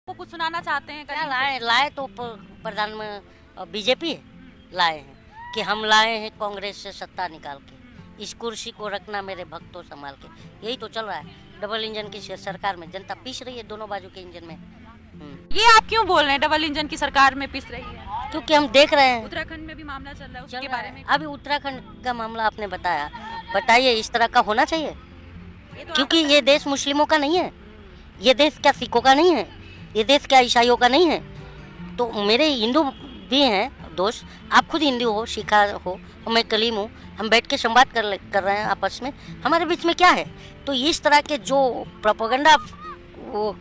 वो कुछ सुनाना चाहते हैं? क्या लाए तो प्रधान में बीजेपी लाए हैं कि हम लाए हैं कांग्रेस से सत्ता निकाल के, इस कुर्सी को रखना मेरे भक्तों संभाल के, यही तो चल रहा है। डबल इंजन की सरकार में जनता पीस रही है दोनों बाजू के इंजन में। ये आप क्यों बोल रहे हैं डबल इंजन की सरकार में पिस रही है? क्योंकि हम देख रहे हैं उत्तराखंड में भी मामला चल रहा है, उसके चल बारे रहा में है। अभी उत्तराखंड का मामला आपने बताया, बताइए इस तरह का होना चाहिए? ये तो क्योंकि ये देश मुस्लिमों का नहीं है, ये देश क्या सिखों का नहीं है, ये देश क्या ईसाइयों का नहीं है। तो मेरे हिंदू भी हैं दोस्त, आप खुद हिंदू हो, सिखा हो, और मैं कलीम हूँ, हम बैठ के संवाद कर रहे हैं आपस में, हमारे बीच में क्या है? तो इस तरह के जो प्रोपेगेंडा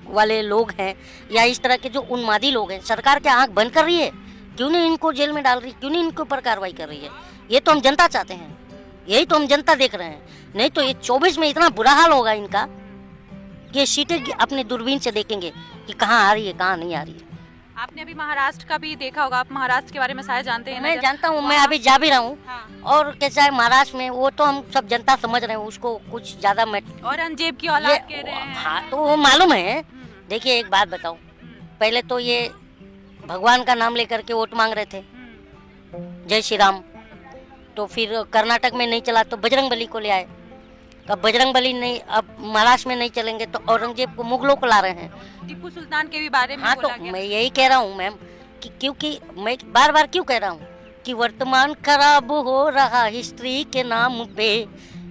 वाले लोग हैं या इस तरह के जो उन्मादी लोग हैं, सरकार क्या आंख बंद कर रही है? क्यों नहीं इनको जेल में डाल रही, क्यों नहीं इनके ऊपर कार्रवाई कर रही है? ये तो हम जनता चाहते हैं, यही तो हम जनता देख रहे हैं। नहीं तो ये 24 में इतना बुरा हाल होगा इनका कि सीटें अपने दूरबीन से देखेंगे कि कहाँ आ रही है कहाँ नहीं आ रही है। आपने अभी महाराष्ट्र का भी देखा होगा, आप महाराष्ट्र के बारे में शायद जानते हैं ना? मैं जानता हूँ, मैं अभी जा भी रहा हूँ। हाँ। और कैसा है महाराष्ट्र में, वो तो हम सब जनता समझ रहे हैं, उसको कुछ ज्यादा औरंगजेब की औलाद कह रहे हैं। हाँ तो वो मालूम है। देखिए एक बात बताऊं, पहले तो ये भगवान का नाम लेकर के वोट मांग रहे थे, जय श्री राम। तो फिर कर्नाटक में नहीं चला तो बजरंगबली को ले आए, तो अब बजरंगबली नहीं, अब महाराष्ट्र में नहीं चलेंगे तो औरंगजेब को, मुगलों को ला रहे हैं। टीपू सुल्तान के भी बारे में हाँ बोला तो गया। मैं यही कह रहा हूँ मैम कि क्योंकि मैं बार बार क्यों कह रहा हूँ कि वर्तमान खराब हो रहा हिस्ट्री के नाम पे,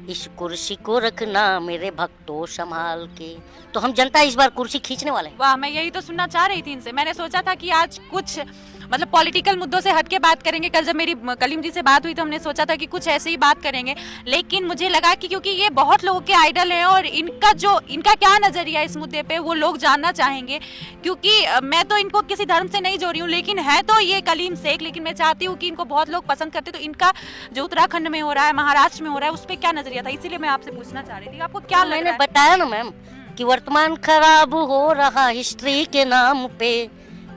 इस कुर्सी को रखना मेरे भक्तों संभाल के। तो हम जनता इस बार कुर्सी खींचने वाले हैं। वाह, मैं यही तो सुनना चाह रही थी इनसे। मैंने सोचा था कि आज कुछ मतलब पॉलिटिकल मुद्दों से हटके बात करेंगे। कल जब मेरी कलीम जी से बात हुई तो हमने सोचा था कि कुछ ऐसे ही बात करेंगे, लेकिन मुझे लगा कि क्योंकि ये बहुत लोगों के आइडल हैं और इनका क्या नजरिया इस मुद्दे पे वो लोग जानना चाहेंगे। क्योंकि मैं तो इनको किसी धर्म से नहीं जोड़ी हूँ, लेकिन है तो ये कलीम शेख, लेकिन मैं चाहती हूँ कि इनको बहुत लोग पसंद करते, तो इनका जो उत्तराखंड में हो रहा है, महाराष्ट्र में हो रहा है, उस पर क्या नजरिया था, इसीलिए मैं आपसे पूछना चाह रही थी आपको क्या लग मैंने रहा है? बताया ना मैम कि वर्तमान खराब हो रहा हिस्ट्री के नाम पे,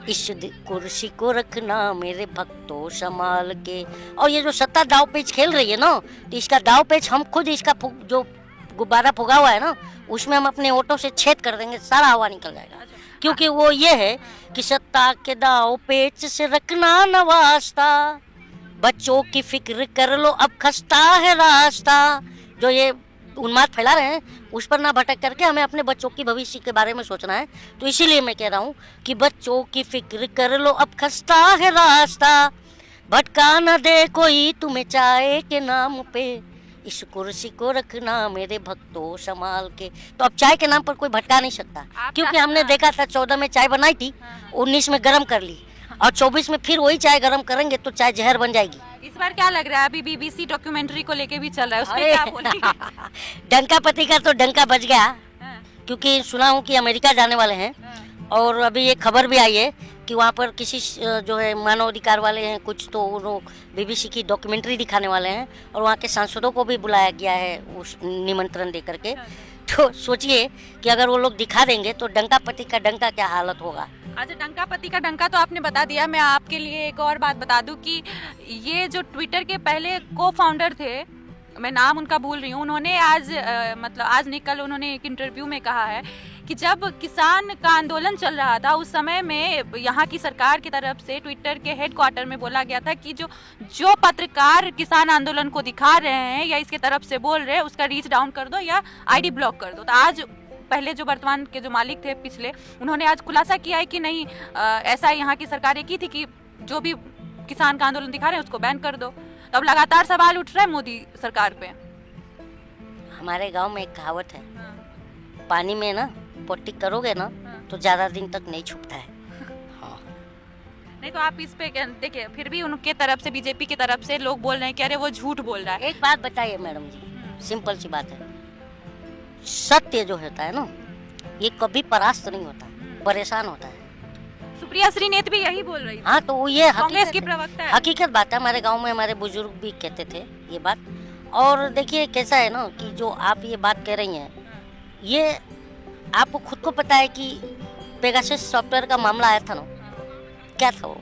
इस कुर्सी को रखना मेरे भक्तों संभाल के। और ये जो सत्ता दाव पेच खेल रही है ना, तो इसका दाव पेच हम खुद, इसका जो गुब्बारा फुगा हुआ है ना, उसमें हम अपने ऑटो से छेद कर देंगे, सारा हवा निकल जाएगा। क्योंकि वो ये है कि सत्ता के दाव पेच से रखना न वास्ता, बच्चों की फिक्र कर लो अब खस्ता है रास्ता। जो ये उन्माद फैला रहे हैं उस पर ना भटक करके हमें अपने बच्चों की भविष्य के बारे में सोचना है। तो इसीलिए मैं कह रहा हूँ कि बच्चों की फिक्र कर लो अब खस्ता है रास्ता, भटका न दे कोई तुम्हें चाय के नाम पे, इस कुर्सी को रखना मेरे भक्तों संभाल के। तो अब चाय के नाम पर कोई भटका नहीं सकता, क्योंकि हमने देखा था 14 में चाय बनाई थी, 19 में गर्म कर ली, और 24 में फिर वही चाय गर्म करेंगे तो चाय जहर बन जाएगी। इस बार क्या लग रहा है? अभी बीबीसी डॉक्यूमेंट्री को लेके भी चल रहा है, उस पे क्या बोलेंगे? डंका पति का तो डंका बज गया, क्योंकि सुना हूँ कि अमेरिका जाने वाले हैं, और अभी ये खबर भी आई है कि वहाँ पर किसी जो है मानवाधिकार वाले हैं कुछ, तो वो बीबीसी की डॉक्यूमेंट्री दिखाने वाले हैं, और वहाँ के सांसदों को भी बुलाया गया है उस निमंत्रण दे करके। तो सोचिए कि अगर वो लोग दिखा देंगे तो डंका पति का डंका क्या हालत होगा। अच्छा, डंका पति का डंका तो आपने बता दिया। मैं आपके लिए एक और बात बता दूं कि ये जो ट्विटर के पहले को फाउंडर थे, मैं नाम उनका भूल रही हूँ, उन्होंने आज नहीं कल उन्होंने एक इंटरव्यू में कहा है कि जब किसान का आंदोलन चल रहा था उस समय में यहाँ की सरकार की तरफ से ट्विटर के हेडक्वार्टर में बोला गया था कि जो पत्रकार किसान आंदोलन को दिखा रहे हैं या इसके तरफ से बोल रहे हैं उसका रीच डाउन कर दो या आईडी ब्लॉक कर दो। तो आज पहले जो वर्तमान के जो मालिक थे पिछले, उन्होंने आज खुलासा किया है कि नहीं, ऐसा यहाँ की सरकारें की थी कि जो भी किसान का आंदोलन दिखा रहे हैं उसको बैन कर दो। तो अब लगातार सवाल उठ रहा है मोदी सरकार पे। हमारे गांव में एक कहावत है, पानी में ना पोटी करोगे ना तो ज्यादा दिन तक नहीं छुपता है। हाँ। नहीं तो आप इस पे देखिए, फिर भी उनके तरफ से, बीजेपी की तरफ से लोग बोल रहे हैं कि अरे वो झूठ बोल रहा है। एक बात बताइए मैडम जी, सिंपल सी बात है, सत्य जो होता है ना ये कभी परास्त नहीं होता, परेशान होता है। सुप्रिया श्रीनेत भी यही बोल रही थी। हाँ तो ये कांग्रेस की प्रवक्ता है। हकीकत बात है, हमारे गांव में हमारे बुजुर्ग भी कहते थे ये बात। और देखिए कैसा है ना कि जो आप ये बात कह रही हैं, ये आपको खुद को पता है कि पेगासस सॉफ्टवेयर का मामला आया था ना, क्या था वो?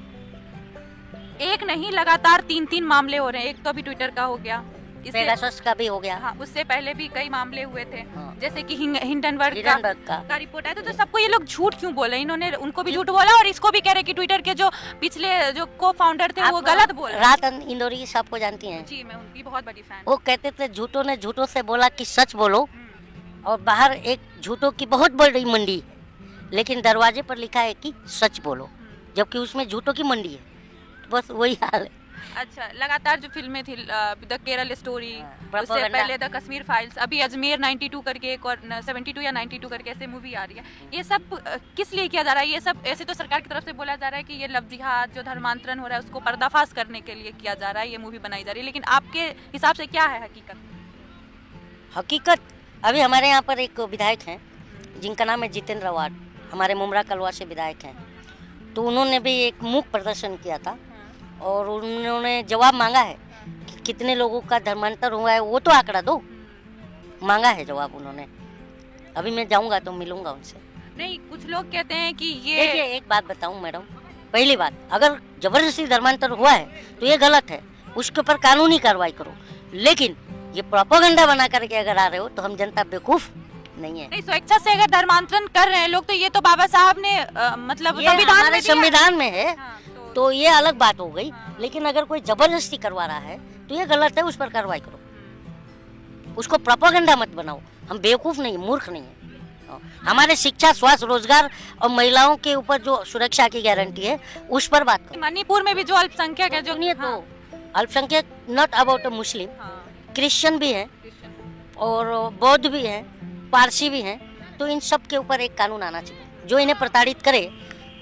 एक नहीं, लगातार 3 मामले हो रहे हैं। एक तो अभी ट्विटर का हो गया, पेगासस का भी हो गया। हाँ, उससे पहले भी कई मामले हुए थे। हाँ। जैसे कि हिंडनबर्ग हिंडनबर्ग का रिपोर्ट आया था। तो सबको ये लोग झूठ क्यों बोले? इन्होंने उनको भी झूठ बोला और इसको भी कह रहे कि ट्विटर के जो पिछले जो को फाउंडर थे वो गलत बोल रहे। रात इंदौरी साहब को जानती हैं? जी, मैं उनकी बहुत बड़ी फैन। वो कहते थे झूठों ने झूठों से बोला कि सच बोलो, और बाहर एक झूठों की बहुत बड़ी मंडी है, लेकिन दरवाजे पर लिखा है कि सच बोलो, जबकि उसमें झूठों की मंडी है। बस वही हाल है। अच्छा, लगातार जो फिल्में थी, द केरल स्टोरी, उससे propaganda। पहले द कश्मीर फाइल्स, अभी अजमेर 92 करके एक और 72 या 92 करके ऐसे मूवी आ रही है। ये सब किस लिए किया जा रहा है? ये सब ऐसे तो सरकार की तरफ से बोला जा रहा है कि ये लव जिहाद जो धर्मांतरण हो रहा है उसको पर्दाफाश करने के लिए किया जा रहा है, ये मूवी बनाई जा रही है। लेकिन आपके हिसाब से क्या है हकीकत? हकीकत, अभी हमारे यहाँ पर एक विधायक हैं जिनका नाम है जितेंद्र अवार्ड, हमारे मुमरा कलवा से विधायक हैं। तो उन्होंने भी एक मूक प्रदर्शन किया था और उन्होंने जवाब मांगा है कि कितने लोगों का धर्मांतर हुआ है, वो तो आंकड़ा दो, मांगा है जवाब उन्होंने। अभी मैं जाऊंगा तो मिलूंगा उनसे। नहीं, कुछ लोग कहते हैं कि ये देखिए, एक बात बताऊं मैडम, पहली बात, अगर जबरदस्ती धर्मांतर हुआ है तो ये गलत है, उसके ऊपर कानूनी कार्रवाई करो। लेकिन ये प्रोपेगेंडा बना करके अगर आ रहे हो तो हम जनता बेवकूफ नहीं है। नहीं, स्वेच्छा से अगर धर्मांतरण कर रहे हैं लोग तो ये तो बाबा साहब ने मतलब ये संविधान हमारे में दिया है। संविधान में है। हाँ, तो ये अलग बात हो गई। हाँ। लेकिन अगर कोई जबरदस्ती करवा रहा है तो ये गलत है, उस पर कार्रवाई करो, उसको प्रोपेगेंडा मत बनाओ। हम बेवकूफ नहीं, मूर्ख नहीं है। हमारे शिक्षा, स्वास्थ्य, रोजगार और महिलाओं के ऊपर जो सुरक्षा की गारंटी है उस पर बात करो। मणिपुर में भी जो अल्पसंख्यक है, जो सुनिए, हाँ, तो अल्पसंख्यक नॉट अबाउट अ मुस्लिम, हाँ, क्रिश्चियन भी हैं और बौद्ध भी हैं, पारसी भी हैं। तो इन सब के ऊपर एक कानून आना चाहिए। जो इन्हें प्रताड़ित करे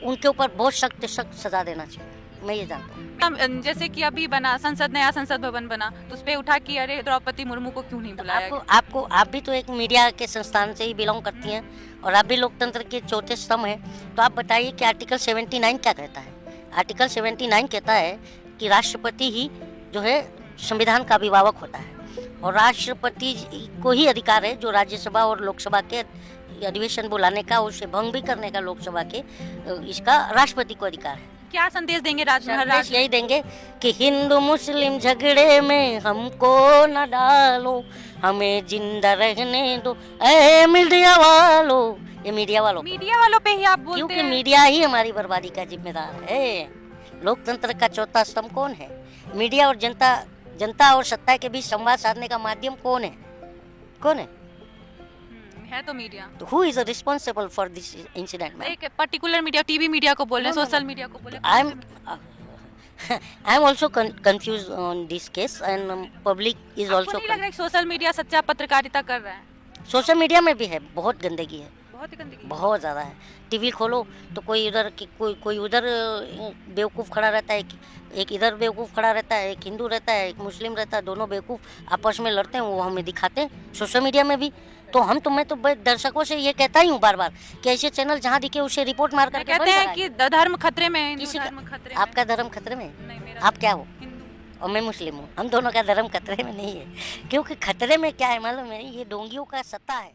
उनके ऊपर बहुत सख्त सख्त सजा देना चाहिए। मैं ये जानता हूँ। जैसे कि अभी बना संसद, नया संसद भवन बना, तो उस पे उठा कि अरे द्रौपदी मुर्मू को क्यों नहीं बुलाया गया? आप भी तो एक मीडिया के संस्थान से ही बिलोंग करती हैं और आप भी लोकतंत्र के चौथे स्तंभ हैं। तो आप बताइए कि आर्टिकल 79 क्या कहता है? आर्टिकल 79 कहता है कि राष्ट्रपति ही जो है संविधान का अभिभावक होता है और राष्ट्रपति को ही अधिकार है जो राज्यसभा और लोकसभा के अधिवेशन बुलाने का, उसे भंग भी करने का लोकसभा के, इसका राष्ट्रपति को अधिकार है। क्या संदेश देंगे संदेश यही देंगे कि हिंदू मुस्लिम झगड़े में हमको न डालो, हमें जिंदा रहने दो ऐ मीडिया वालों। ये मीडिया वालों पे ही आप बोलते क्योंकि हैं। मीडिया ही हमारी बर्बादी का जिम्मेदार है। लोकतंत्र का चौथा स्तंभ कौन है? मीडिया और जनता और सत्ता के बीच संवाद साधने का माध्यम कौन है? कौन है तो मीडिया। तो who is responsible for this incident? एक पर्टिकुलर मीडिया, टीवी मीडिया को बोल रहे हैं, सोशल मीडिया को बोल रहे I हैं। am also confused on this case and public is आपको also नहीं लग रहा है कि सोशल मीडिया सच्चा पत्रकारिता कर रहा है? सोशल मीडिया में भी है, बहुत गंदगी है, बहुत ही गंदगी। बहुत ज़्यादा है। टीवी खोलो तो कोई इधर कोई उधर बेवकूफ़ खड़ा रहता है, एक इधर बेवकूफ़ खड़ा रहता है, एक हिंदू रहता है, एक मुस्लिम रहता है, दोनों बेवकूफ़ आपस में लड़ते हैं, वो हमें दिखाते हैं सोशल मीडिया में भी। तो मैं तो दर्शकों से ये कहता ही हूँ बार बार कि ऐसे चैनल जहाँ दिखे उसे रिपोर्ट मार करके कहते हैं कि धर्म खतरे में है, हिंदू किसी धर्म खतरे में। आपका धर्म खतरे में? नहीं, मेरा आप क्या हो? हिंदू। और मैं मुस्लिम हूँ। हम दोनों का धर्म खतरे में नहीं है। क्योंकि खतरे में क्या है मालूम है? ये डोंगियों का सत्ता है।